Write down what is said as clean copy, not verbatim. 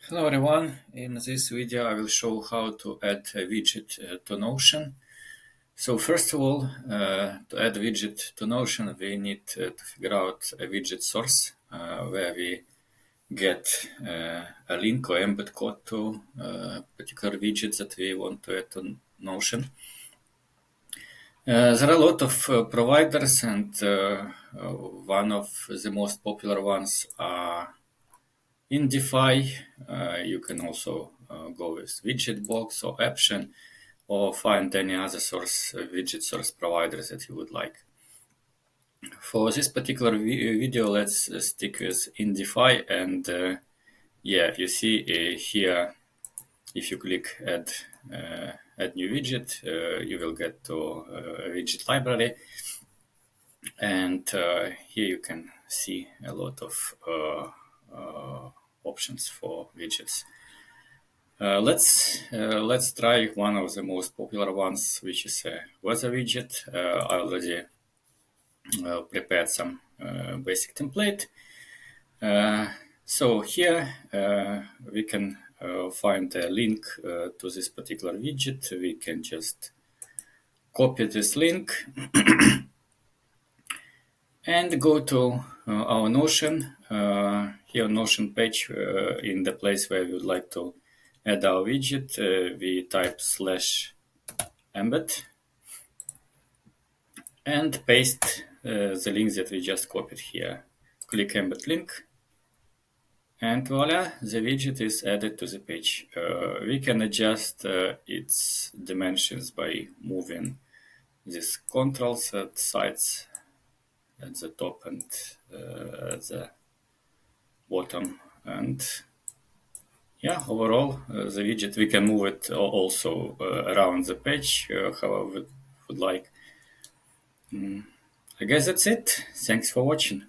Hello everyone, in this video I will show how to add a widget to Notion. So first of all, to add a widget to Notion we need to figure out a widget source where we get a link or embed code to a particular widget that we want to add to Notion. There are a lot of providers, and one of the most popular ones are in DeFi. You can also go with widget box or option, or find any other source widget source providers that you would like. For this particular video, let's stick with in DeFi, and yeah, you see here, if you click add new widget, you will get to a widget library, and here you can see a lot of options for widgets. Let's try one of the most popular ones, which is a weather widget. I already prepared some basic template. So here we can find a link to this particular widget. We can just copy this link and go to our Notion. Here on Notion page, in the place where we would like to add our widget, we type /embed and paste the link that we just copied here. Click embed link, and voila, the widget is added to the page. We can adjust its dimensions by moving these controls at sides at the top and at the bottom. And yeah, overall, the widget, we can move it also around the page however we would like. I guess that's it. Thanks for watching.